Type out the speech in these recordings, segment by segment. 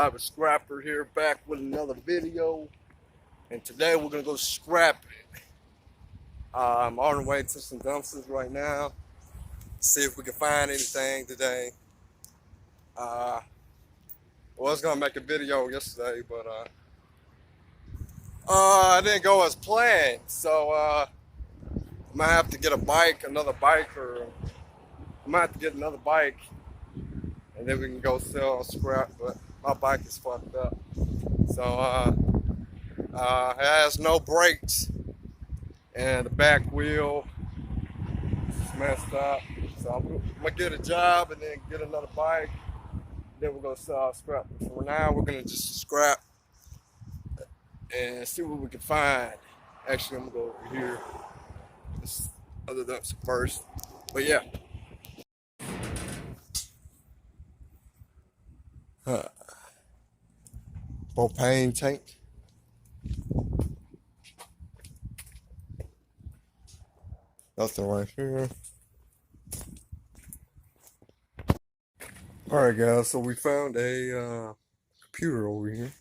Survivor Scrapper here, back with another video. And today we're gonna go scrap. I'm on the way to some dumpsters right now. See if we can find anything today. I was gonna make a video yesterday, but I didn't go as planned. So I might have to get a bike, another bike, or I might have to get another bike, and then we can go sell scrap. But my bike is fucked up, so it has no brakes, and the back wheel is messed up. So I'm gonna get a job and then get another bike. Then we're gonna sell scrap. But for now, we're gonna just scrap and see what we can find. Actually, I'm gonna go over here, this other dumpster first. But yeah. Propane tank. Nothing right here. Alright guys, so we found a computer over here.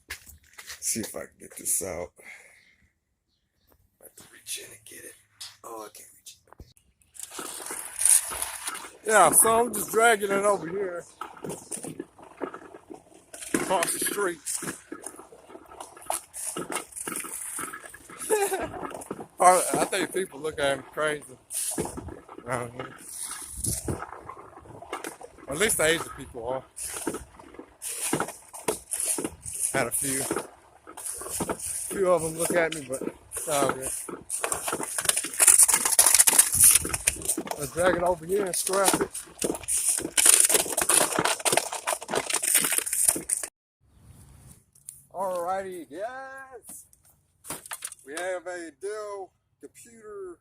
Let's see if I can get this out. I have to reach in and get it. Oh, I can't reach it. Yeah, so I'm just dragging it over here across the street. I think people look at me crazy around here. At least the Asian people are. Had a few of them look at me, but it's all good. Let's drag it over here and scrap it. Alrighty, guys. We have a Dell computer,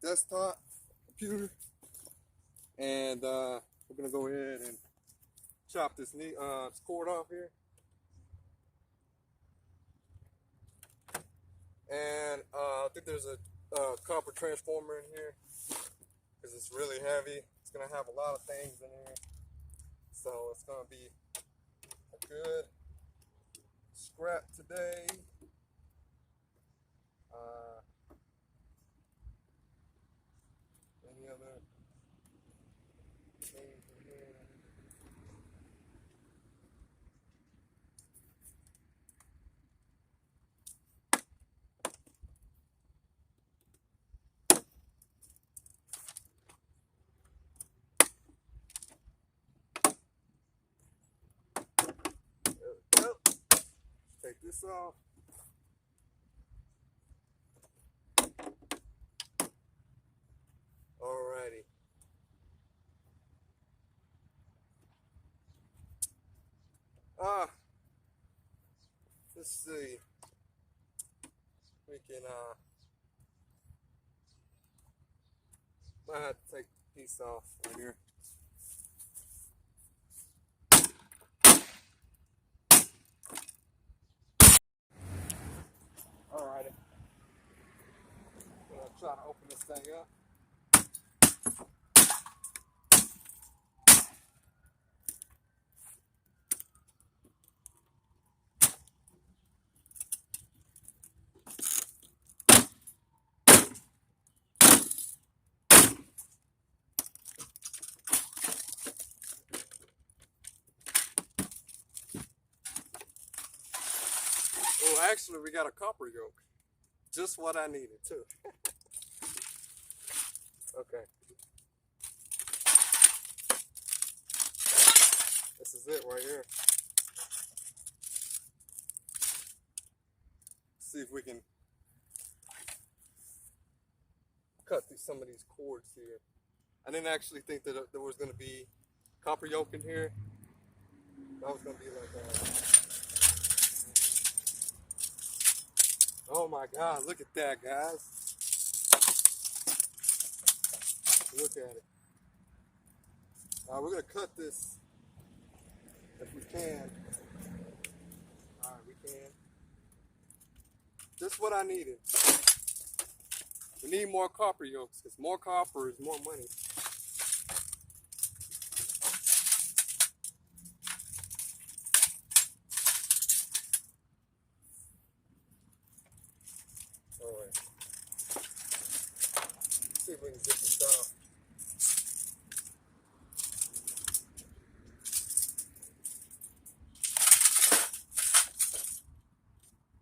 desktop computer, and we're gonna go ahead and chop this cord off here. And I think there's a copper transformer in here because it's really heavy. It's gonna have a lot of things in here, so it's gonna be a good scrap today. Any other things in here? Take this off. Alrighty. Let's see. We can might have to take a piece off right here. Alrighty. Gonna try to open this thing up. Oh, actually, we got a copper yoke. Just what I needed, too. Okay. This is it right here. See if we can cut through some of these cords here. I didn't actually think that there was going to be copper yoke in here. That was going to be like oh my God, look at that, guys. Look at it. We're going to cut this if we can. Alright, we can. Just what I needed. We need more copper yokes, because more copper is more money. Alright. See if we can get this out.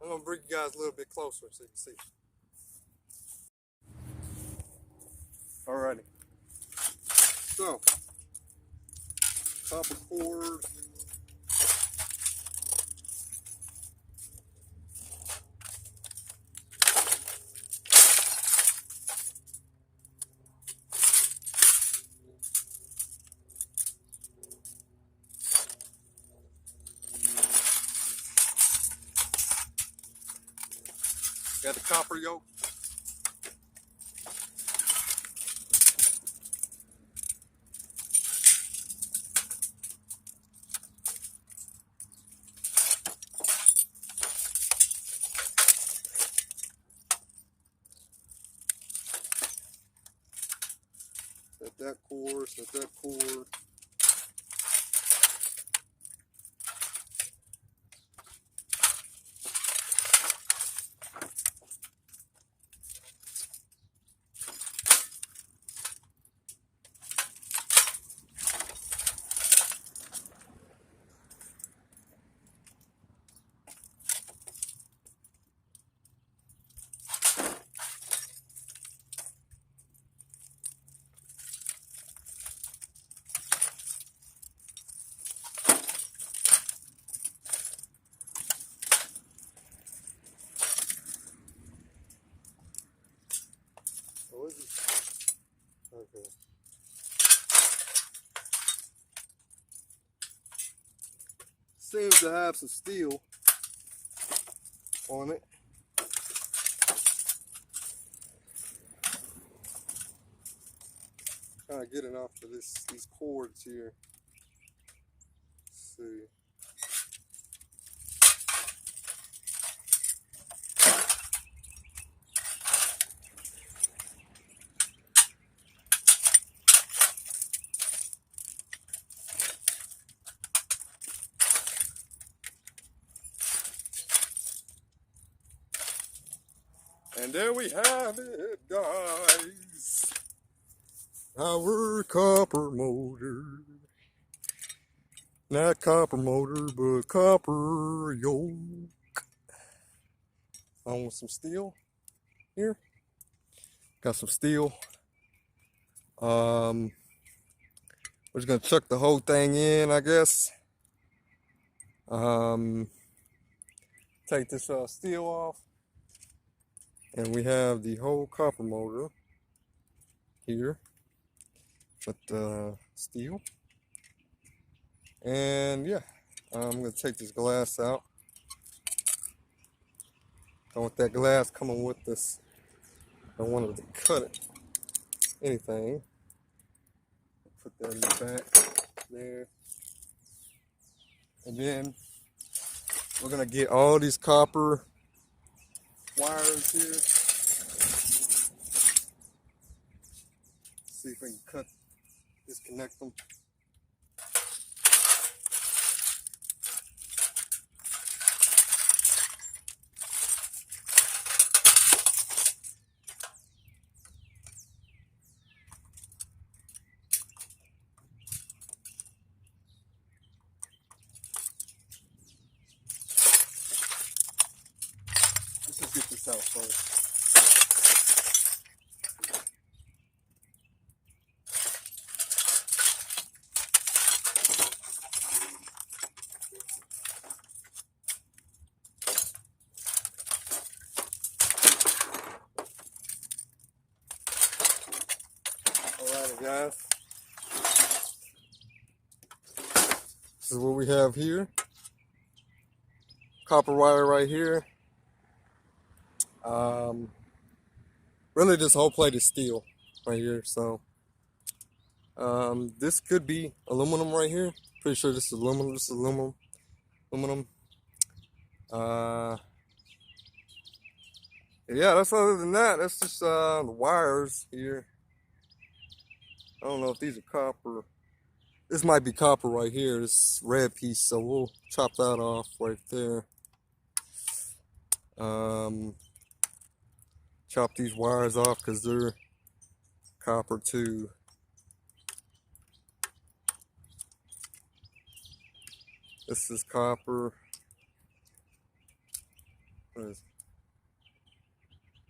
I'm going to bring you guys a little bit closer so you can see. Alrighty. So, copper cord. Got the copper yoke. Set that cord, set that cord. What is it? Okay. Seems to have some steel on it. Trying to get enough for these cords here. Let's see. And there we have it, guys. Our copper motor. Not copper motor, but copper yoke. On with some steel here. Got some steel. We're just gonna chuck the whole thing in, I guess. Take this steel off. And we have the whole copper motor here with the steel. And yeah, I'm going to take this glass out. Don't want that glass coming with this. I don't want it to cut it. Anything. Put that in the back there. And then we're going to get all these copper wires here. See if we can disconnect them. Let's just get this out first. Alright guys, this is what we have here. Copper wire right here. Really this whole plate is steel right here, so this could be aluminum right here. Pretty sure this is aluminum. This is aluminum. Yeah, that's other than that. That's just the wires here. I don't know if these are copper. This might be copper right here, this red piece, so we'll chop that off right there. Chop these wires off because they're copper too. This is copper.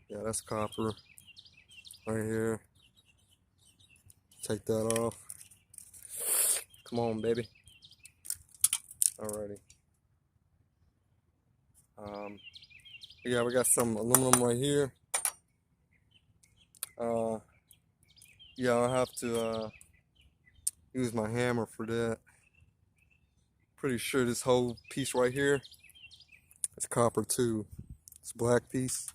Yeah, that's copper right here. Take that off. Come on, baby. Alrighty. Yeah, we got some aluminum right here. Yeah, I'll have to use my hammer for that. Pretty sure this whole piece right here is copper too. This black piece.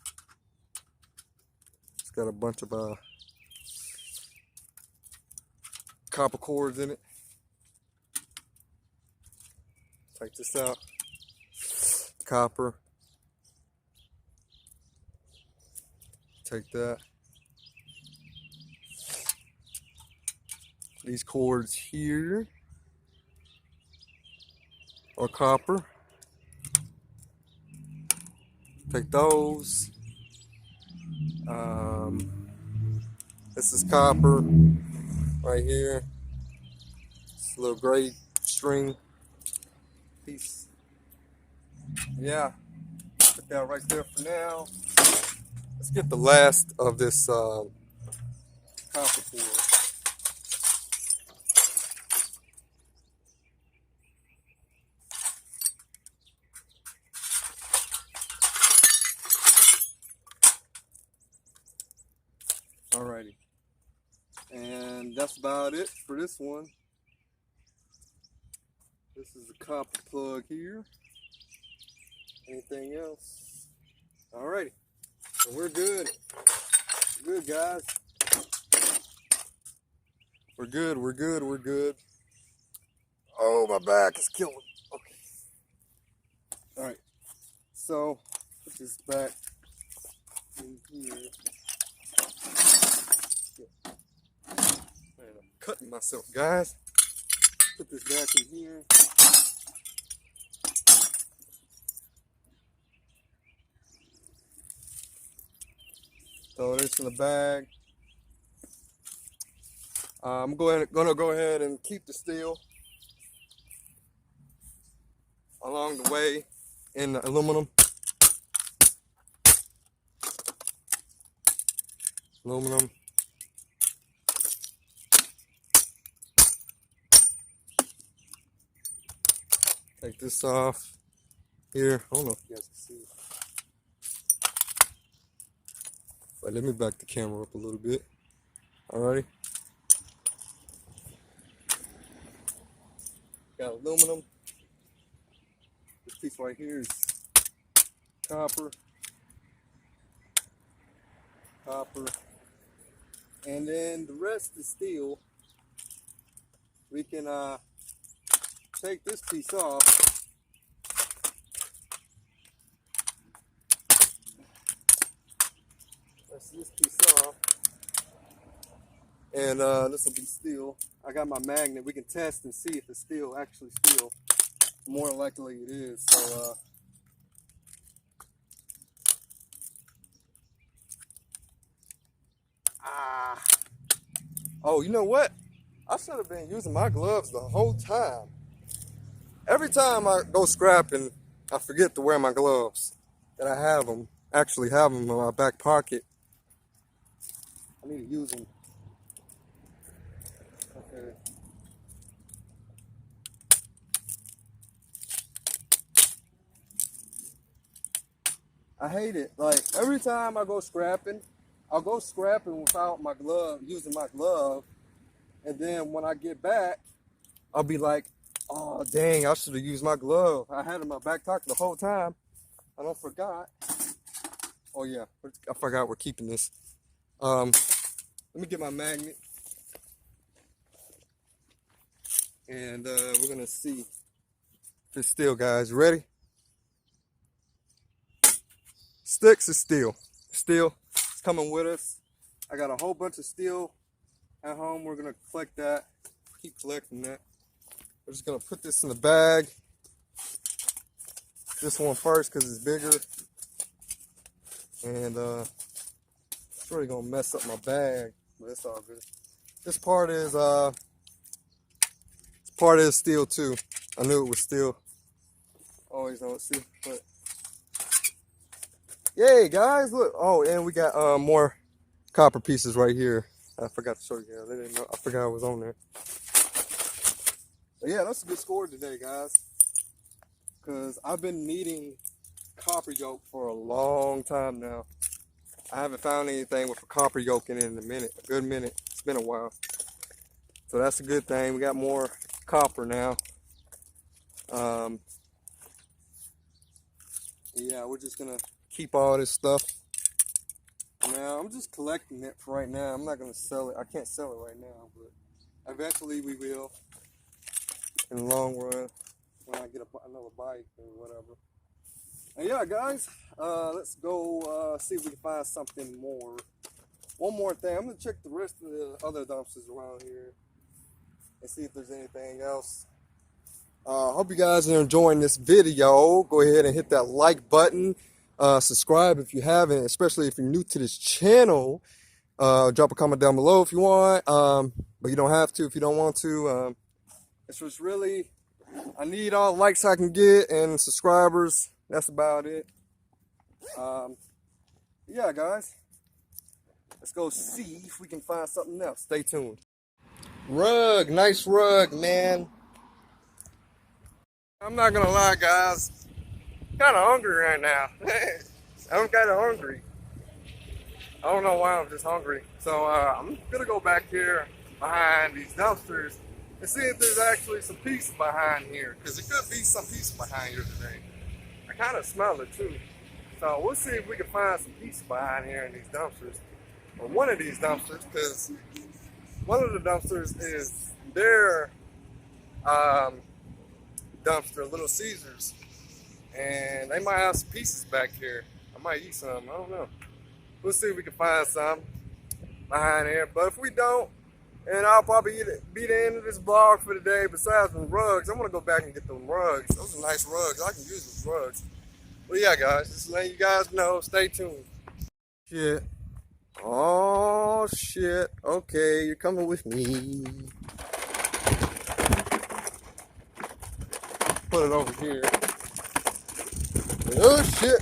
It's got a bunch of copper cords in it. Take this out. Copper. Take that. These cords here are copper. Take those. This is copper right here. This little gray string piece. Yeah, put that right there for now. Let's get the last of this copper cord. Alrighty, and that's about it for this one. This is the copper plug here. Anything else? Alrighty, so we're good. We're good, guys. We're good, we're good, we're good. Oh, my back is killing. Okay. Alright, so put this back in here. Man, I'm cutting myself, guys. Put this back in here. Throw this in the bag. I'm gonna go ahead and keep the steel along the way in the aluminum. Aluminum. Take this off here. I don't know if you guys can see it. But let me back the camera up a little bit. Alrighty. Got aluminum. This piece right here is copper. Copper. And then the rest is steel. We can take this piece off. That's this piece off. And this will be steel. I got my magnet. We can test and see if it's steel, actually steel. More likely it is. So oh, you know what? I should have been using my gloves the whole time. Every time I go scrapping, I forget to wear my gloves. That I have them, actually have them in my back pocket. I need to use them. Okay. I hate it. Like, every time I go scrapping, I'll go scrapping without my glove, using my glove. And then when I get back, I'll be like, oh, dang, I should have used my glove. I had it in my back pocket the whole time. I don't forgot. Oh, yeah, I forgot we're keeping this. Let me get my magnet. And we're going to see if it's steel, guys. Ready? Sticks is steel. steel. It's coming with us. I got a whole bunch of steel at home. We're gonna collect that. Keep collecting that. We're just gonna put this in the bag. This one first because it's bigger. And it's really gonna mess up my bag, but it's all good. This part is steel too. I knew it was steel. Always know it's steel, but yay, guys! Look. Oh, and we got more copper pieces right here. I forgot to show you guys. I didn't know. I forgot I was on there. But yeah, that's a good score today, guys. Cause I've been needing copper yoke for a long time now. I haven't found anything with a copper yoke in it in a minute, a good minute. It's been a while. So that's a good thing. We got more copper now. Yeah, we're just gonna keep all this stuff. Now, I'm just collecting it for right now. I'm not gonna sell it. I can't sell it right now, but eventually we will in the long run when I get another bike or whatever. And yeah, guys, let's go see if we can find something more. One more thing. I'm gonna check the rest of the other dumpsters around here and see if there's anything else. Hope you guys are enjoying this video. Go ahead and hit that like button. Subscribe if you haven't, especially if you're new to this channel. Drop a comment down below if you want, but you don't have to if you don't want to. It's just really, I need all the likes I can get and subscribers. That's about it. Yeah, guys, let's go see if we can find something else. Stay tuned. Rug, nice rug, man. I'm not gonna lie, guys. Kind of hungry right now. I'm kind of hungry. I don't know why, I'm just hungry. So I'm gonna go back here behind these dumpsters and see if there's actually some peace behind here, because it could be some peace behind here today. I kind of smell it too. So we'll see if we can find some peace behind here in these dumpsters, or one of these dumpsters, because one of the dumpsters is their dumpster, Little Caesars, and they might have some pieces back here. I might eat some, I don't know. We'll see if we can find some behind here, but if we don't, and I'll probably be the end of this vlog for the day. Besides the rugs, I'm gonna go back and get them rugs. Those are nice rugs. I can use those rugs. But yeah, guys, just letting you guys know. Stay tuned. Shit. Oh shit. Okay, you're coming with me. Put it over here. Oh shit.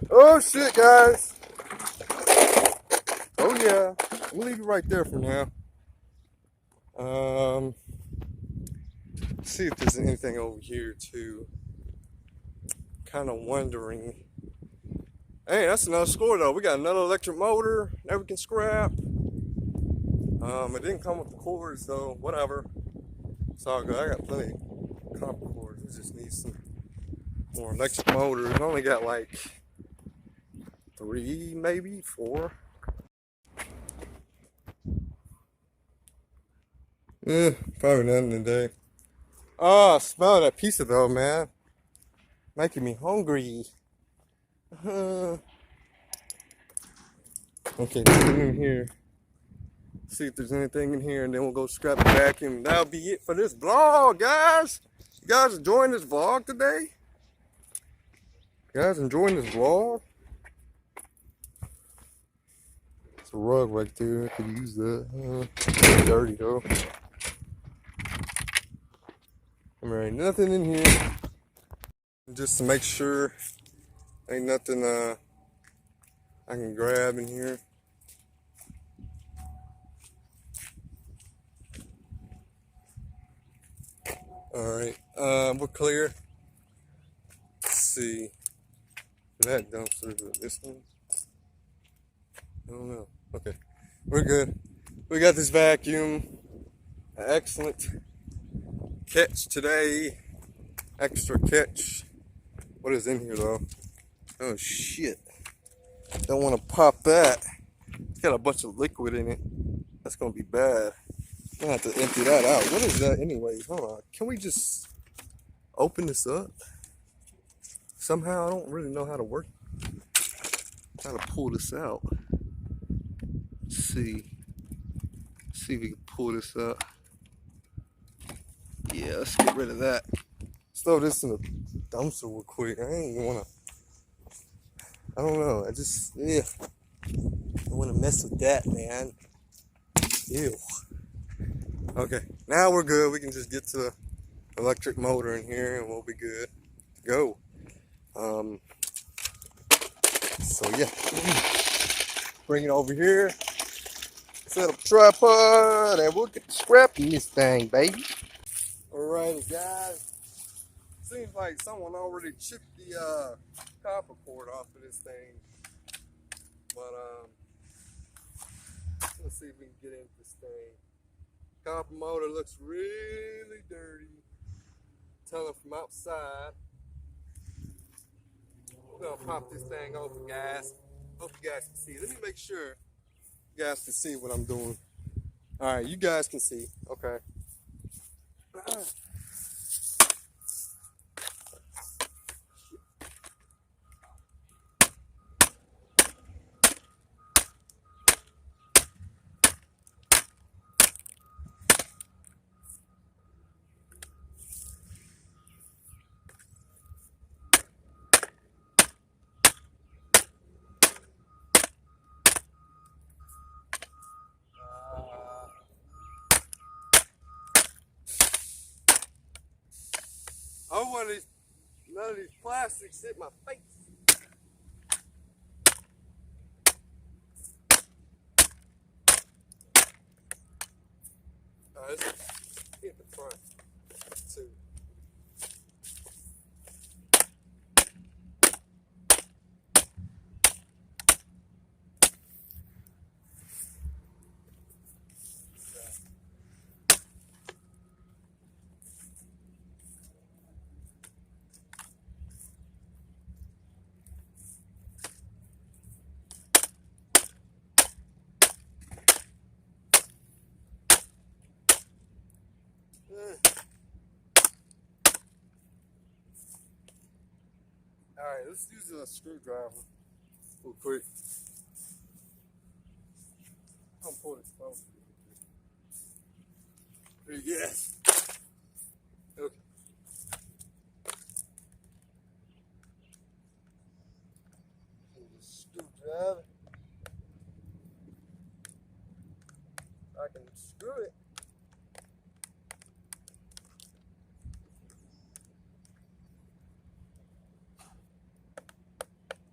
Oh shit, guys. Oh yeah. I'm gonna leave it right there for now. See if there's anything over here too. Kind of wondering. Hey, that's another score though. We got another electric motor that we can scrap. It didn't come with the cords though. Whatever. It's all good. I got plenty of copper cords. We just need some more electric motors. I only got like 3, maybe 4. Probably nothing today. Oh, I smell that pizza though, man. Making me hungry. Okay, nothing in here. See if there's anything in here, and then we'll go scrap the vacuum. That'll be it for this vlog, guys. You guys enjoying this vlog today? You guys enjoying this vlog? It's a rug right there. I could use that. It's dirty though. Alright, nothing in here. Just to make sure ain't nothing I can grab in here. Alright, we're clear. Let's see. That dumpster, but this one? I don't know. Okay, we're good. We got this vacuum. Excellent catch today. Extra catch. What is in here though? Oh shit. Don't want to pop that. It's got a bunch of liquid in it. That's gonna be bad. I'm gonna have to empty that out. What is that anyways? Hold on. Can we just open this up? Somehow I don't really know how to work. trying to pull this out. Let's see if we can pull this out. Yeah, let's get rid of that. Throw this in the dumpster real quick. I ain't wanna. I don't know. Yeah. I don't wanna mess with that, man. Ew. Okay, now we're good. We can just get to the electric motor in here and we'll be good to go. So yeah, bring it over here, set up a tripod, and we'll get scrapping this thing, baby. Alrighty, guys. Seems like someone already chipped the copper cord off of this thing, but let's see if we can get into this thing. Copper motor looks really dirty. Telling from outside. We're gonna pop this thing open, guys. Hope you guys can see. Let me make sure you guys can see what I'm doing. All right, you guys can see. Okay. I don't want none of these plastics hit my face. All right, let's hit the front too. All right, let's use a screwdriver real quick. I'm gonna pull this phone. Yes. Okay. Screwdriver. I can screw it.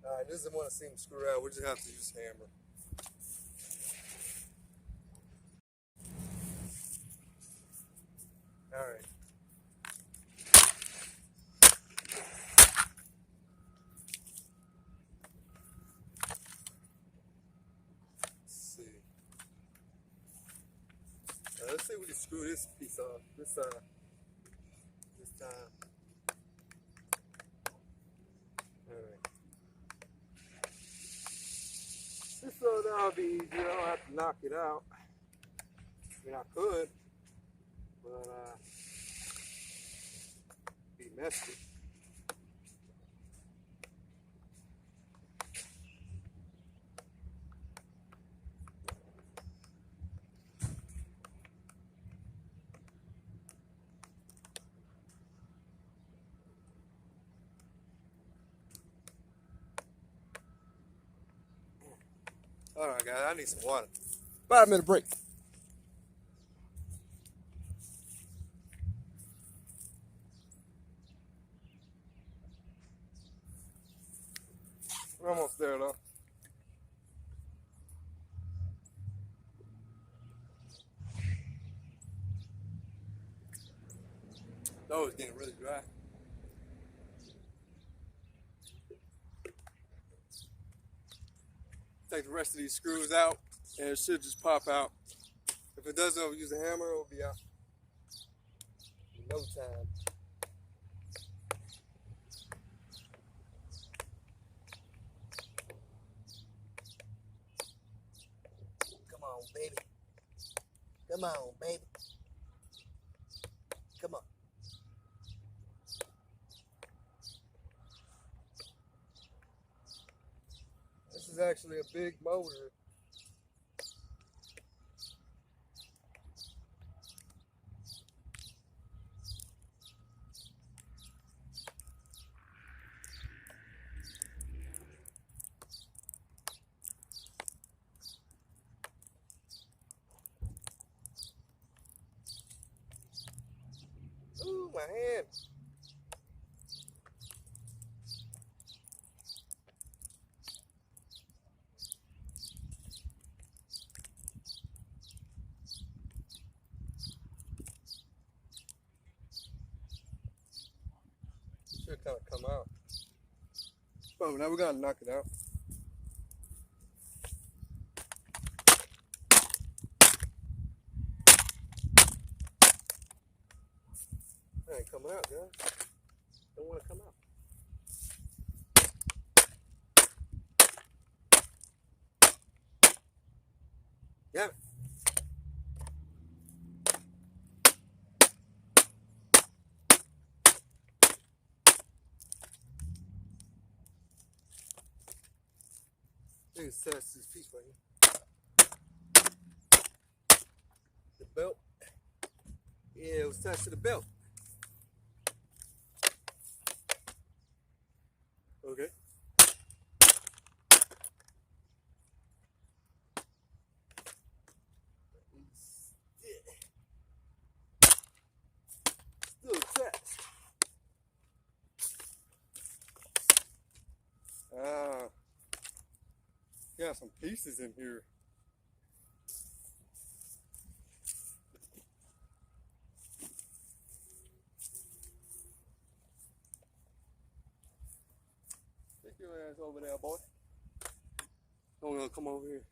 Alright, this is the one that seems to screw out. We just have to use hammer. Alright. Let's see. Let's see if we can screw this piece off. This time. Alright. Just so that'll be easy. I don't have to knock it out. I mean, I could, but be messy. Alright, guys, I need some water. 5-minute break. We're almost there, though. Oh, it's getting really dry. Take the rest of these screws out, and it should just pop out. If it doesn't, we'll use a hammer, it'll be out in no time. Come on, baby. Come on, baby. Come on. This is actually a big motor. Ooh, my hand. Should kind of come out. Oh, now we gotta knock it out. That ain't coming out, guys. Don't want to come out. Yeah. Let's test this piece right here. The belt. Yeah, it was attached to the belt. Okay. Still attached. Got some pieces in here. Take your ass over there, boy. I'm gonna come over here.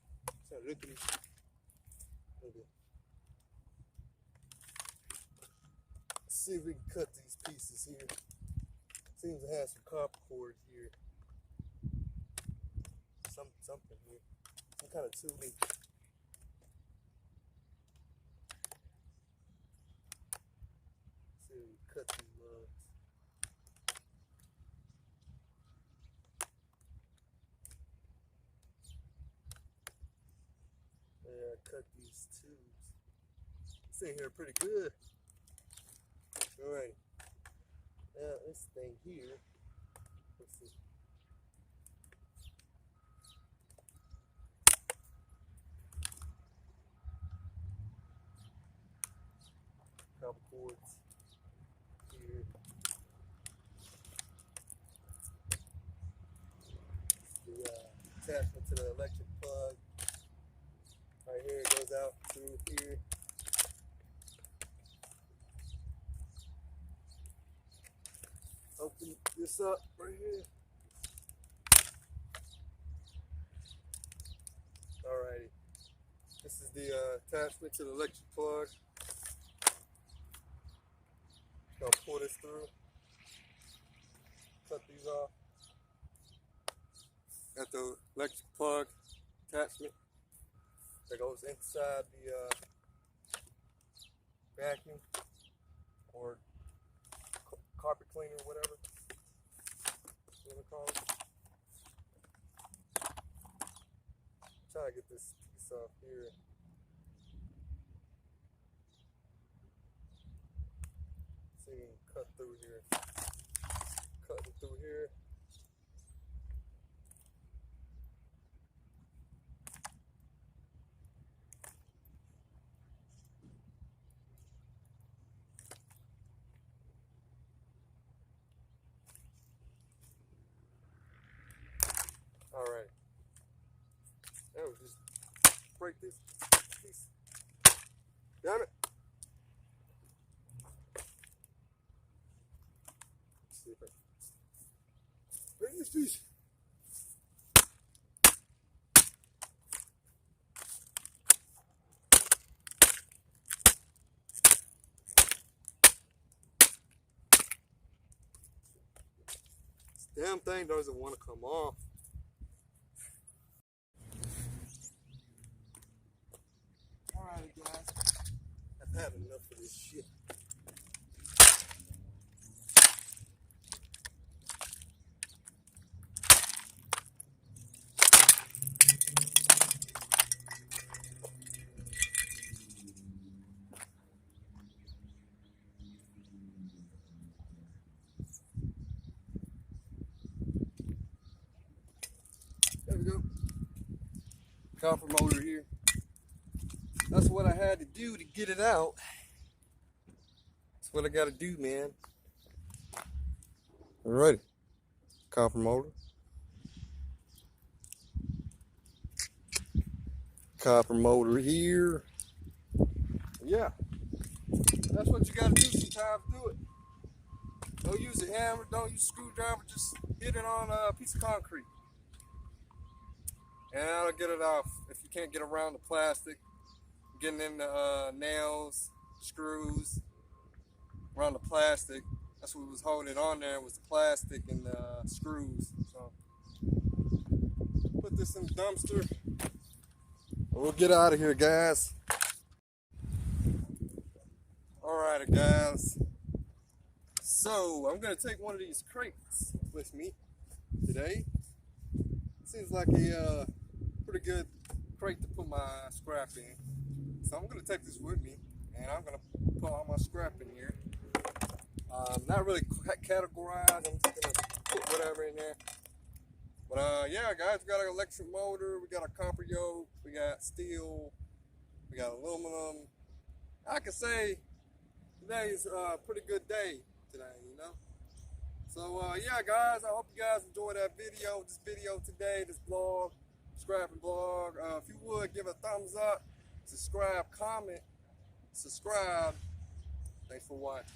Start looking at you. Okay. Let's see if we can cut these pieces here. Seems to have some copper cord here. Something here. Some kind of tubing. See if we can cut these lugs. Yeah, cut these tubes. It's in here pretty good. Alright. Now this thing here. Let's see. Copper cords here. The attachment to the electric plug. Right here, it goes out through here. Open this up right here. Alrighty. This is the attachment to the electric plug. Gonna pull this through. Cut these off. Got the electric plug attachment that goes inside the vacuum or carpet cleaner, whatever you want to call it. I'm trying to get this piece off here. See if we can cut through here. Cutting through here. Alright. Now we just break this piece. Damn it. Let's see if I break this piece. This damn thing doesn't want to come off. Alright guys, I've had enough of this shit. Copper motor here. That's what I had to do to get it out. That's what I gotta do, man. Alrighty. Copper motor. Copper motor here. Yeah. That's what you gotta do sometimes. Do it. Don't use a hammer, don't use a screwdriver, just hit it on a piece of concrete. And that'll get it off. If you can't get around the plastic, getting in the nails, screws, around the plastic. That's what was holding it on there, was the plastic and the screws. So put this in the dumpster. We'll get out of here, guys. Alright, guys. So I'm gonna take one of these crates with me today. Seems like a pretty good crate to put my scrap in. So I'm gonna take this with me, and I'm gonna put all my scrap in here. Not really categorized. I'm just gonna put whatever in there. But yeah, guys, we got an electric motor, we got a copper yoke, we got steel, we got aluminum. I can say today's a pretty good day today, you know. So yeah, guys, I hope you guys enjoyed that video, this video today, this blog, scrapping blog. If you would, give a thumbs up, subscribe, comment, subscribe. Thanks for watching.